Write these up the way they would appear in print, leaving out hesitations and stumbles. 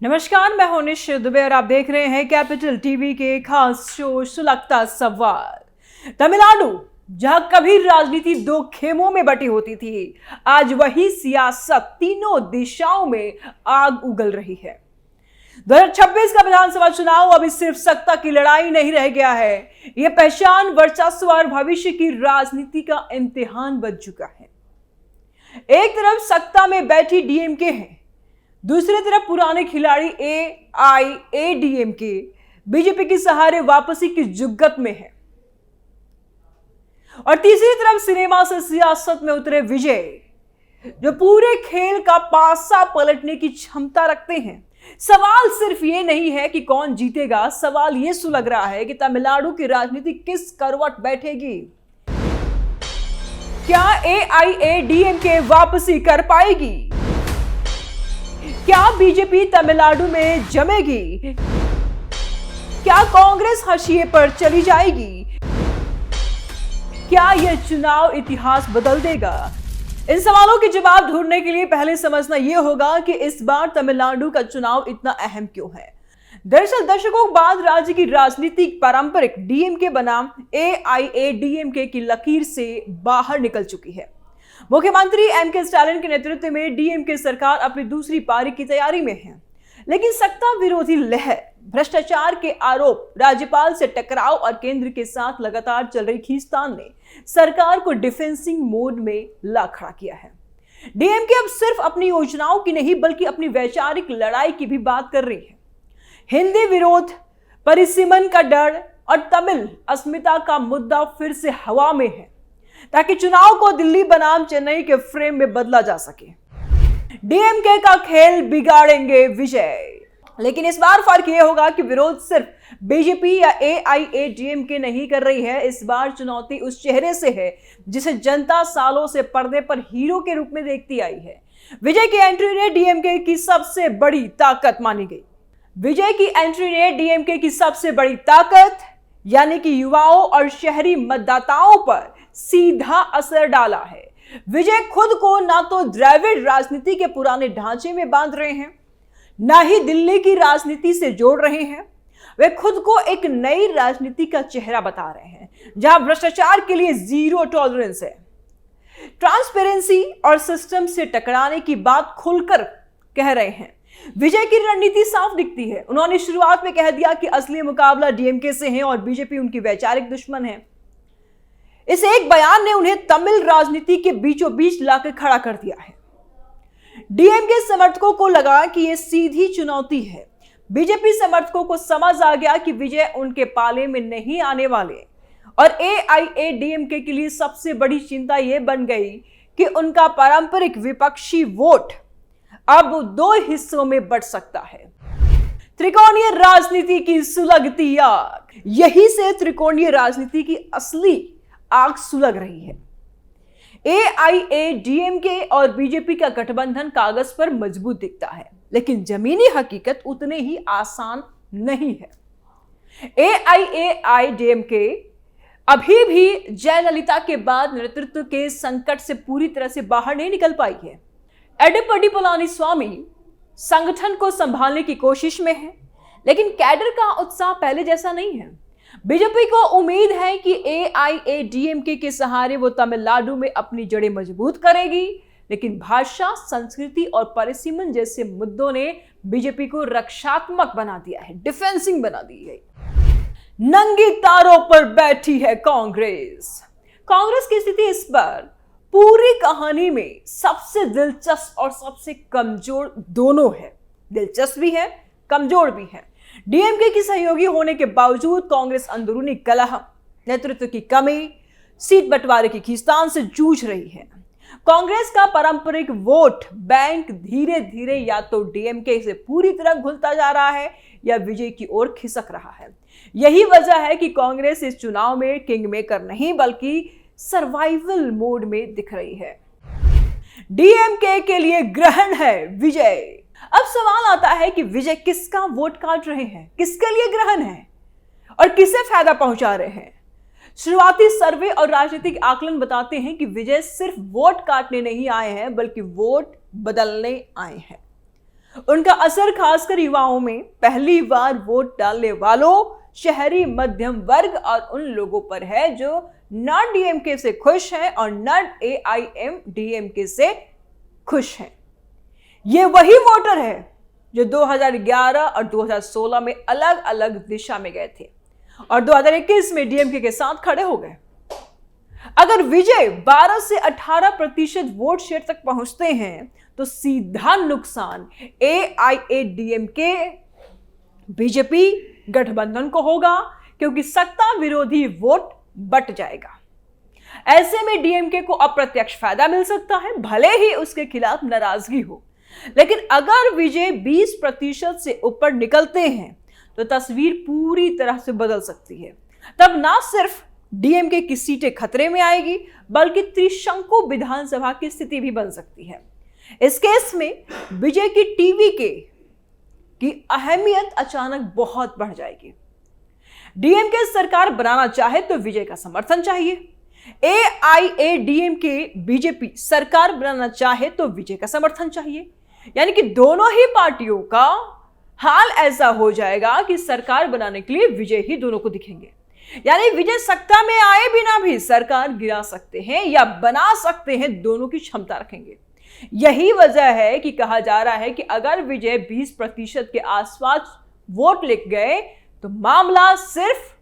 नमस्कार, मैं हूं निश दुबे और आप देख रहे हैं कैपिटल टीवी के खास शो सुलगता सवाल। तमिलनाडु, जहां कभी राजनीति दो खेमों में बटी होती थी, आज वही सियासत तीनों दिशाओं में आग उगल रही है। 2026 का विधानसभा चुनाव अभी सिर्फ सत्ता की लड़ाई नहीं रह गया है, यह पहचान, वर्चस्व और भविष्य की राजनीति का इम्तिहान बन चुका है। एक तरफ सत्ता में बैठी डीएमके है, दूसरी तरफ पुराने खिलाड़ी एआईएडीएमके बीजेपी के सहारे वापसी की जुग्गत में है, और तीसरी तरफ सिनेमा से सियासत में उतरे विजय, जो पूरे खेल का पासा पलटने की क्षमता रखते हैं। सवाल सिर्फ ये नहीं है कि कौन जीतेगा, सवाल ये सुलग रहा है कि तमिलनाडु की राजनीति किस करवट बैठेगी। क्या एआईएडीएमके वापसी कर पाएगी? क्या बीजेपी तमिलनाडु में जमेगी? क्या कांग्रेस हाशिए पर चली जाएगी? क्या यह चुनाव इतिहास बदल देगा? इन सवालों के जवाब ढूंढने के लिए पहले समझना यह होगा कि इस बार तमिलनाडु का चुनाव इतना अहम क्यों है। दरअसल दशकों बाद राज्य की राजनीतिक पारंपरिक डीएमके बनाम एआईएडीएमके की लकीर से बाहर निकल चुकी है। मुख्यमंत्री एमके स्टालिन के नेतृत्व में डीएमके सरकार अपनी दूसरी पारी की तैयारी में है, लेकिन सत्ता विरोधी लहर, भ्रष्टाचार के आरोप, राज्यपाल से टकराव और केंद्र के साथ लगातार चल रही खींचतान ने सरकार को डिफेंसिंग मोड में ला खड़ा किया है। डीएमके अब सिर्फ अपनी योजनाओं की नहीं बल्कि अपनी वैचारिक लड़ाई की भी बात कर रही है। हिंदी विरोध, परिसीमन का डर और तमिल अस्मिता का मुद्दा फिर से हवा में है, ताकि चुनाव को दिल्ली बनाम चेन्नई के फ्रेम में बदला जा सके। डीएमके का खेल बिगाड़ेंगे विजय, लेकिन इस बार फर्क यह होगा कि विरोध सिर्फ बीजेपी या एआईएडीएमके नहीं कर रही है। इस बार चुनौती उस चेहरे से है जिसे जनता सालों से पर्दे पर हीरो के रूप में देखती आई है। विजय की एंट्री ने डीएमके की सबसे बड़ी ताकत मानी गई। विजय की एंट्री ने डीएमके की सबसे बड़ी ताकत यानी कि युवाओं और शहरी मतदाताओं पर सीधा असर डाला है। विजय खुद को ना तो द्रविड़ राजनीति के पुराने ढांचे में बांध रहे हैं, ना ही दिल्ली की राजनीति से जोड़ रहे हैं। वे खुद को एक नई राजनीति का चेहरा बता रहे हैं, जहां भ्रष्टाचार के लिए जीरो टॉलरेंस है। ट्रांसपेरेंसी और सिस्टम से टकराने की बात खुलकर कह रहे हैं। विजय की रणनीति साफ दिखती है। उन्होंने शुरुआत में कह दिया कि असली मुकाबला डीएमके से है और बीजेपी उनकी वैचारिक दुश्मन है। इस एक बयान ने उन्हें तमिल राजनीति के बीचों बीच लाकर खड़ा कर दिया है। डीएमके समर्थकों को लगा कि यह सीधी चुनौती है। बीजेपी समर्थकों को समझ आ गया कि विजय उनके पाले में नहीं आने वाले, और एआईएडीएमके के लिए सबसे बड़ी चिंता यह बन गई कि उनका पारंपरिक विपक्षी वोट अब दो हिस्सों में बंट सकता है। त्रिकोणीय राजनीति की सुलगती आग, यही से त्रिकोणीय राजनीति की असली आग सुलग रही है। एआईएडीएमके और बीजेपी का गठबंधन कागज पर मजबूत दिखता है, लेकिन जमीनी हकीकत उतने ही आसान नहीं है। एआईएडीएमके अभी भी जयललिता के बाद नेतृत्व के संकट से पूरी तरह से बाहर नहीं निकल पाई है। एडप्पाडी पलानीस्वामी संगठन को संभालने की कोशिश में है, लेकिन कैडर का उत्साह पहले जैसा नहीं है। बीजेपी को उम्मीद है कि एआईएडीएमके के सहारे वो तमिलनाडु में अपनी जड़ें मजबूत करेगी, लेकिन भाषा, संस्कृति और परिसीमन जैसे मुद्दों ने बीजेपी को रक्षात्मक बना दिया है, डिफेंसिंग बना दी है। नंगी तारों पर बैठी है कांग्रेस। कांग्रेस की स्थिति इस बार पूरी कहानी में सबसे दिलचस्प और सबसे कमजोर दोनों है। दिलचस्प भी है, कमजोर भी है। डीएमके की सहयोगी होने के बावजूद कांग्रेस अंदरूनी कलह, नेतृत्व की कमी, सीट बंटवारे की खींचतान से जूझ रही है। कांग्रेस का पारंपरिक वोट बैंक धीरे धीरे या तो डीएमके से पूरी तरह घुलता जा रहा है या विजय की ओर खिसक रहा है। यही वजह है कि कांग्रेस इस चुनाव में किंग मेकर नहीं बल्कि सर्वाइवल मोड में दिख रही है। डीएमके के लिए ग्रहण है विजय। अब सवाल आता है कि विजय किसका वोट काट रहे हैं, किसके लिए ग्रहण है और किसे फायदा पहुंचा रहे हैं। शुरुआती सर्वे और राजनीतिक आकलन बताते हैं कि विजय सिर्फ वोट काटने नहीं आए हैं बल्कि वोट बदलने आए हैं। उनका असर खासकर युवाओं में, पहली बार वोट डालने वालों, शहरी मध्यम वर्ग और उन लोगों पर है जो न डीएमके से खुश हैं और न एआईएमडीएमके से खुश हैं। ये वही वोटर है जो 2011 और 2016 में अलग अलग दिशा में गए थे और 2021 में डीएमके के साथ खड़े हो गए। अगर विजय 12 से 18% वोट शेयर तक पहुंचते हैं तो सीधा नुकसान एआईएडीएमके बीजेपी गठबंधन को होगा, क्योंकि सत्ता विरोधी वोट बट जाएगा। ऐसे में डीएमके को अप्रत्यक्ष फायदा मिल सकता है, भले ही उसके खिलाफ नाराजगी हो। लेकिन अगर विजय 20% से ऊपर निकलते हैं तो तस्वीर पूरी तरह से बदल सकती है। तब ना सिर्फ डीएमके की सीटें खतरे में आएगी, बल्कि त्रिशंकु विधानसभा की स्थिति भी बन सकती है। इस केस में विजय की टीवीके की अहमियत अचानक बहुत बढ़ जाएगी। डीएमके सरकार बनाना चाहे तो विजय का समर्थन चाहिए, एआईएडीएमके बीजेपी सरकार बनाना चाहे तो विजय का समर्थन चाहिए। यानी कि दोनों ही पार्टियों का हाल ऐसा हो जाएगा कि सरकार बनाने के लिए विजय ही दोनों को दिखेंगे। यानी विजय सत्ता में आए बिना भी सरकार गिरा सकते हैं या बना सकते हैं, दोनों की क्षमता रखेंगे। यही वजह है कि कहा जा रहा है कि अगर विजय 20% के आसपास वोट ले गए तो मामला सिर्फ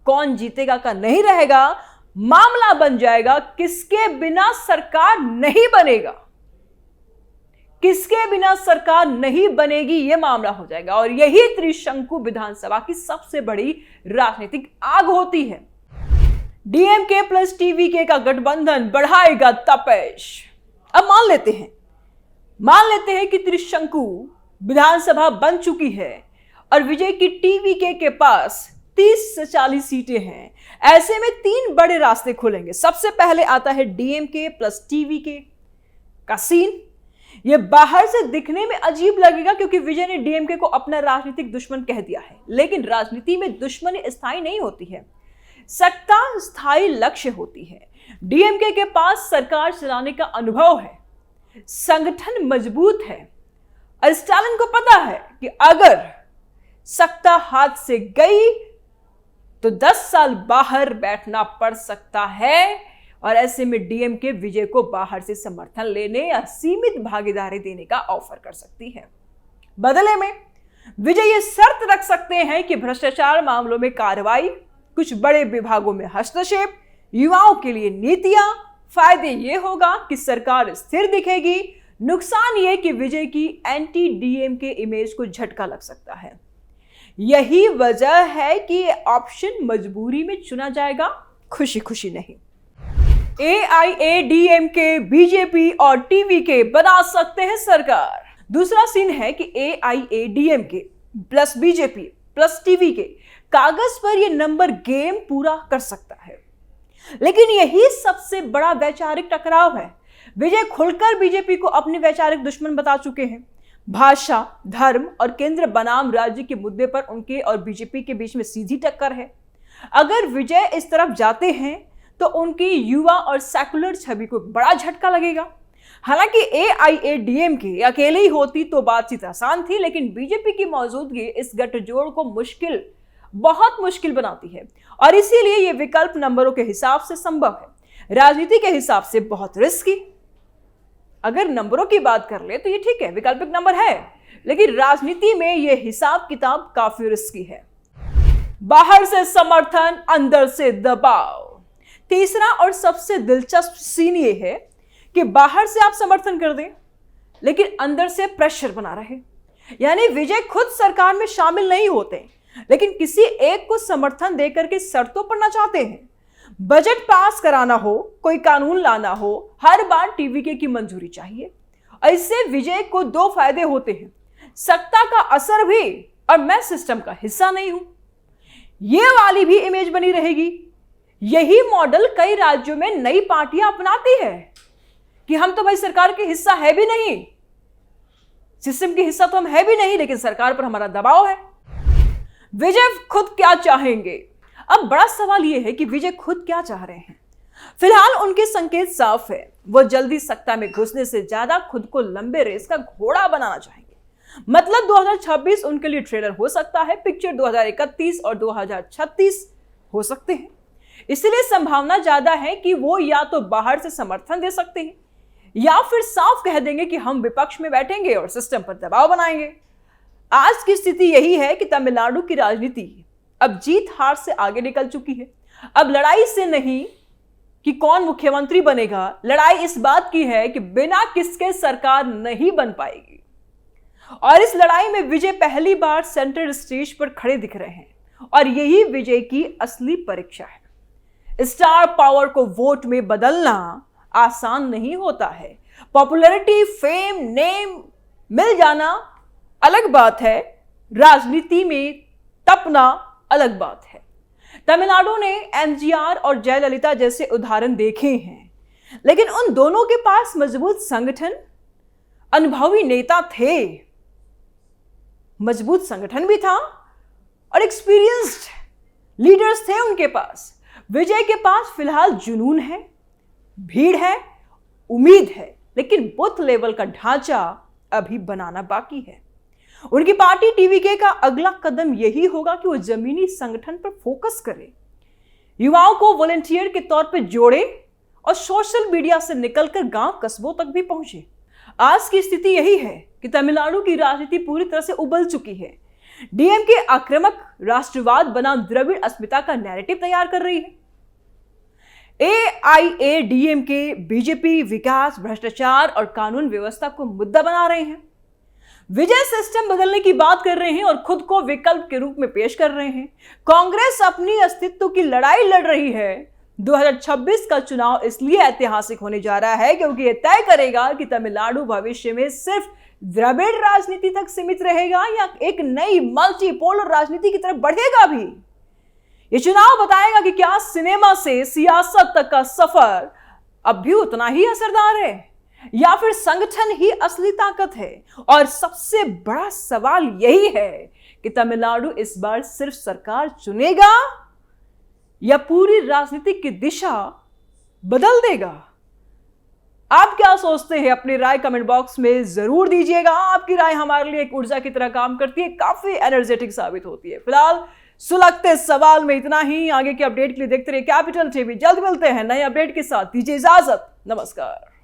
कौन जीतेगा का नहीं रहेगा, मामला बन जाएगा किसके बिना सरकार नहीं बनेगा, किसके बिना सरकार नहीं बनेगी, यह मामला हो जाएगा। और यही त्रिशंकु विधानसभा की सबसे बड़ी राजनीतिक आग होती है। डीएमके प्लस टीवीके का गठबंधन बढ़ाएगा तपेश। अब मान लेते हैं कि त्रिशंकु विधानसभा बन चुकी है और विजय की टीवीके के पास 30 से 40 सीटें हैं। ऐसे में 3 बड़े रास्ते खुलेंगे। सबसे पहले आता है डीएमके प्लस टीवीके का सीन। यह बाहर से दिखने में अजीब लगेगा क्योंकि विजय ने डीएमके को अपना राजनीतिक दुश्मन कह दिया है, लेकिन राजनीति में दुश्मनी स्थायी नहीं होती है, सत्ता स्थायी लक्ष्य होती है। डीएमके के पास सरकार चलाने का अनुभव है, संगठन मजबूत है और स्टालिन को पता है कि अगर सत्ता हाथ से गई तो 10 साल बाहर बैठना पड़ सकता है और ऐसे में डीएमके विजय को बाहर से समर्थन लेने या सीमित भागीदारी देने का ऑफर कर सकती है। बदले में विजय ये शर्त रख सकते हैं कि भ्रष्टाचार मामलों में कार्रवाई, कुछ बड़े विभागों में हस्तक्षेप, युवाओं के लिए नीतियां। फायदे ये होगा कि सरकार स्थिर दिखेगी, नुकसान ये कि विजय की एंटी डीएमके इमेज को झटका लग सकता है। यही वजह है कि ये ऑप्शन मजबूरी में चुना जाएगा, खुशी खुशी नहीं। एआईएडीएमके, बीजेपी और टीवीके बना सकते हैं सरकार। दूसरा सीन है कि AIADMK plus BJP plus TVK कागज पर यह नंबर गेम पूरा कर सकता है, लेकिन यही सबसे बड़ा वैचारिक टकराव है। विजय खुलकर बीजेपी को अपनी वैचारिक दुश्मन बता चुके हैं। भाषा, धर्म और केंद्र बनाम राज्य के मुद्दे पर उनके और बीजेपी के बीच में सीधी टक्कर है। अगर विजय इस तरफ जाते हैं तो उनकी युवा और सेकुलर छवि को बड़ा झटका लगेगा। हालांकि एआईएडीएमके अकेले ही होती तो बातचीत आसान थी, लेकिन बीजेपी की मौजूदगी इस गठजोड़ को बहुत मुश्किल बनाती है और इसीलिए यह विकल्प नंबरों के हिसाब से संभव है, राजनीति के हिसाब से बहुत रिस्की। अगर नंबरों की बात कर ले तो ये ठीक है, वैकल्पिक नंबर है, लेकिन राजनीति में यह हिसाब किताब काफी रिस्की है। बाहर से समर्थन, अंदर से दबाव। तीसरा और सबसे दिलचस्प सीन ये है कि बाहर से आप समर्थन कर दें लेकिन अंदर से प्रेशर बना रहे। यानी विजय खुद सरकार में शामिल नहीं होते, लेकिन किसी एक को समर्थन देकर के शर्तों पर ना चाहते हैं। बजट पास कराना हो, कोई कानून लाना हो, हर बार टीवीके की मंजूरी चाहिए। और इससे विजय को 2 फायदे होते हैं, सत्ता का असर भी और मैं सिस्टम का हिस्सा नहीं हूं, ये वाली भी इमेज बनी रहेगी। यही मॉडल कई राज्यों में नई पार्टियां अपनाती है कि हम तो भाई सरकार के हिस्सा है भी नहीं, सिस्टम के हिस्सा तो हम है भी नहीं, लेकिन सरकार पर हमारा दबाव है। विजय खुद क्या चाहेंगे? अब बड़ा सवाल यह है कि विजय खुद क्या चाह रहे हैं। फिलहाल उनके संकेत साफ है, वो जल्दी सत्ता में घुसने से ज्यादा खुद को लंबे रेस का घोड़ा बनाना चाहेंगे। मतलब 2026 उनके लिए ट्रेलर हो सकता है, पिक्चर 2031 और 2036 हो सकते हैं। इसलिए संभावना ज्यादा है कि वो या तो बाहर से समर्थन दे सकते हैं या फिर साफ कह देंगे कि हम विपक्ष में बैठेंगे और सिस्टम पर दबाव बनाएंगे। आज की स्थिति यही है कि तमिलनाडु की राजनीति अब जीत हार से आगे निकल चुकी है। अब लड़ाई से नहीं कि कौन मुख्यमंत्री बनेगा, लड़ाई इस बात की है कि बिना किसके सरकार नहीं बन पाएगी। और इस लड़ाई में विजय पहली बार सेंट्रल स्टेज पर खड़े दिख रहे हैं और यही विजय की असली परीक्षा है। स्टार पावर को वोट में बदलना आसान नहीं होता है। पॉपुलैरिटी, फेम, नेम मिल जाना अलग बात है, राजनीति में तपना अलग बात है। तमिलनाडु ने एमजीआर और जयललिता जैसे उदाहरण देखे हैं, लेकिन उन दोनों के पास मजबूत संगठन, अनुभवी नेता थे, मजबूत संगठन भी था और एक्सपीरियंस्ड लीडर्स थे उनके पास। विजय के पास फिलहाल जुनून है, भीड़ है, उम्मीद है, लेकिन बूथ लेवल का ढांचा अभी बनाना बाकी है। उनकी पार्टी टीवीके का अगला कदम यही होगा कि वो जमीनी संगठन पर फोकस करे, युवाओं को वॉलंटियर के तौर पर जोड़े और सोशल मीडिया से निकलकर गांव कस्बों तक भी पहुंचे। आज की स्थिति यही है कि तमिलनाडु की राजनीति पूरी तरह से उबल चुकी है। डीएमके आक्रामक राष्ट्रवाद बनाम द्रविड़ अस्मिता का नैरेटिव तैयार कर रही है। एआईएडीएमके बीजेपी विकास, भ्रष्टाचार और कानून व्यवस्था को मुद्दा बना रहे हैं। विजय सिस्टम बदलने की बात कर रहे हैं और खुद को विकल्प के रूप में पेश कर रहे हैं। कांग्रेस अपनी अस्तित्व की लड़ाई लड़ रही है। 2026 का चुनाव इसलिए ऐतिहासिक होने जा रहा है क्योंकि यह तय करेगा कि तमिलनाडु भविष्य में सिर्फ द्रविड़ राजनीति तक सीमित रहेगा या एक नई मल्टीपोलर राजनीति की तरफ बढ़ेगा भी। यह चुनाव बताएगा कि क्या सिनेमा से सियासत तक का सफर अब भी उतना ही असरदार है या फिर संगठन ही असली ताकत है। और सबसे बड़ा सवाल यही है कि तमिलनाडु इस बार सिर्फ सरकार चुनेगा या पूरी राजनीतिक की दिशा बदल देगा। आप क्या सोचते हैं? अपनी राय कमेंट बॉक्स में जरूर दीजिएगा। आपकी राय हमारे लिए एक ऊर्जा की तरह काम करती है, काफी एनर्जेटिक साबित होती है। फिलहाल सुलगते सवाल में इतना ही। आगे के अपडेट के लिए देखते रहिए कैपिटल टीवी। जल्द मिलते हैं नए अपडेट के साथ। दीजिए इजाजत, नमस्कार।